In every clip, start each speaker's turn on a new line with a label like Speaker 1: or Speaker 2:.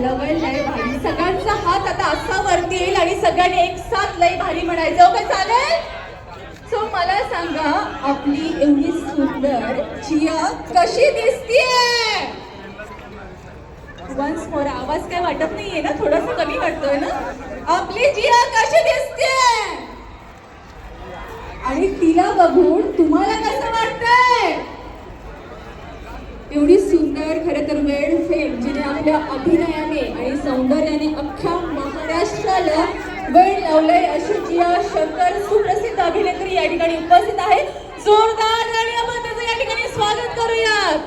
Speaker 1: लय भारी. सगळ्यांचा हात आता असा वरती येईल आणि सगळ्यांनी एक साथ लय भारी म्हणायचं. ओके चालेल? सो मला सांगा, आपली एवढी सुंदर जिया कशी दिसतीये? Once more. आवाज काय वाटत नाहीये ना? थोडासा कमी वाटतोय ना? आपली जिया कशी दिसतीये? आणि तिला बघून तुम्हाला कसं वाटतंय? एवढी सुंदर, खरं तर वेड फेम जिने आपल्या अभिनयाने आणि सौंदर्याने अख्ख्या महाराष्ट्राला वेळ लावलंय अशी जिया शंकर सुप्रसिद्ध अभिनेत्री या ठिकाणी उपस्थित आहे. जोरदार आणि आपण त्याचं या ठिकाणी स्वागत करूयात.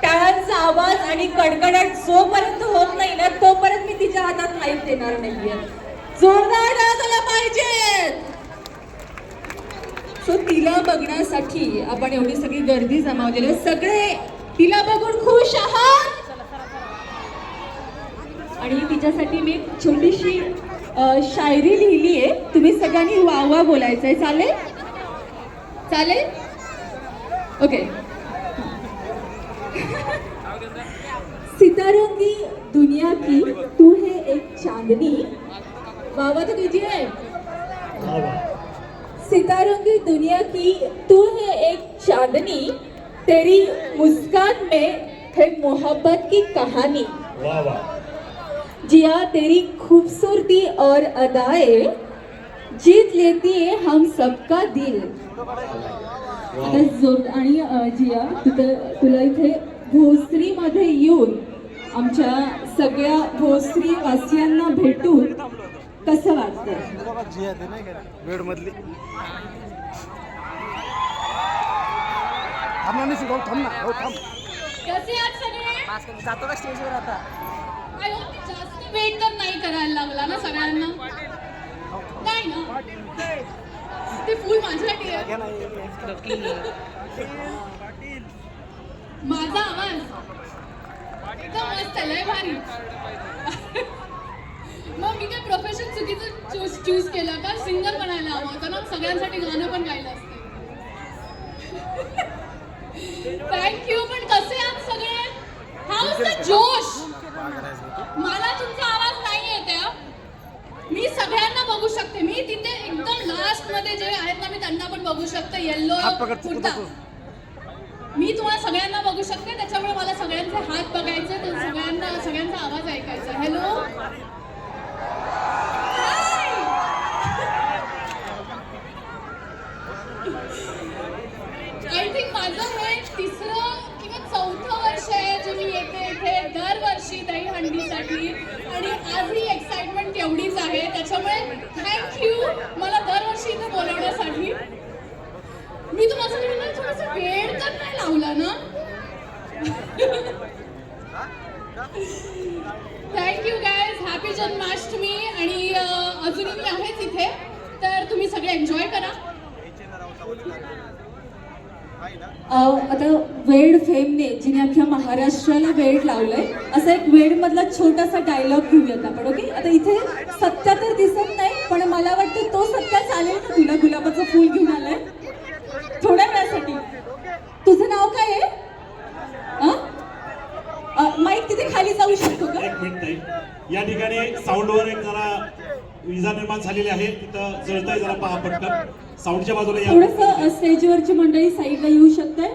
Speaker 1: टाळ्यांचा आवाज आणि कडकडाट जोपर्यंत होत नाही ना तोपर्यंत मी तिच्या हातात माईक देणार नाहीये. जोरदार टाळ्या झाल्या पाहिजेत. सो तिला बघण्यासाठी आपण एवढी सगळी गर्दी जमावलेली आहे. सगळे तिला बघून खुश आहात आणि तिच्यासाठी मी एक छोटीशी शायरी लिहिली आहे. तुम्ही सगळ्यांनी वा वा बोलायचंय. चालेल? चालेल? ओके. सितारों की दुनिया की तू है एक चांदनी. वाह तो कीजिए. सितारों की दुनिया की तू है एक चांदनी, तेरी मुस्कान में है मोहब्बत की कहानी.
Speaker 2: वाह वाह.
Speaker 1: जिया तेरी खूबसूरती और अदाएं जीत लेती है हम सबका दिल. आता जोर. आणि जिया तुला इथे भोसरीमध्ये येऊन आमच्या सगळ्या भोसरी वासियांना भेटून कसं वाटतंय?
Speaker 2: वेळ मधली
Speaker 3: कसे आहात सगळे?
Speaker 4: जातो का स्टेजवर आता?
Speaker 3: जास्त वेट तर नाही करायला लागला ना सगळ्यांना? नाही ना? ते फुल माझ्यासाठी आहे. माझा आवाज एकदम मस्त लय भारी. मग मी काय प्रोफेशन चुकीचं चूज केलं का? सिंगर बनायला हवं होतं ना, सगळ्यांसाठी गाणं पण गायलं असतं. थँक्यू. पण कसे आहात सगळे? हाऊस द जोश. मला तुमचा आवाज नाही येते. मी सगळ्यांना बघू शकते. मी तिथे एकदम लास्ट मध्ये जे आहेत ना मी त्यांना पण बघू शकते. येल्लो कुर्ता. मी तुम्हाला सगळ्यांना बघू शकते. त्याच्यामुळे मला सगळ्यांचे हात बघायचे, तर सगळ्यांचा आवाज ऐकायचा. हॅलो. आय थिंक माझं हे तिसरं किंवा चौथं वर्ष आहे जे मी येते इथे दरवर्षी दहीहंडीसाठी. आणि आज ही एक्साइटमेंट एवढीच आहे. त्याच्यामुळे थँक्यू मला दरवर्षी इथे बोलवण्यासाठी. मी तुम्हाला थोडासा वेळ तर नाही लावला ना? Thank you guys. हॅपी जन्माष्टमी. आणि अजूनही मी आहेच इथे, तर तुम्ही सगळे एन्जॉय करा.
Speaker 1: आता वेड फेमने जिने अख्ख्या महाराष्ट्राला वेड लावलंय असा एक वेड मधला छोटासा डायलॉग घेऊयात आपण. ओके. आता इथे सत्या तर दिसत नाही, पण मला वाटतं तो सत्या चालेल ना? तुला गुलाबाचं फूल घेऊन आलाय थोड्या वेळासाठी. तुझं नाव काय आहे? माईक तिथे खाली जाऊ शकतो का?
Speaker 2: एक मिनिट ताई. या ठिकाणी साऊंडवर एक जरा विजा निर्माण झालेली आहे. तिथं जळतंय, जरा पहा पटकन. साऊंडच्या बाजूला या.
Speaker 1: थोडंसं स्टेजवरची मंडळी साईडला येऊ शकते.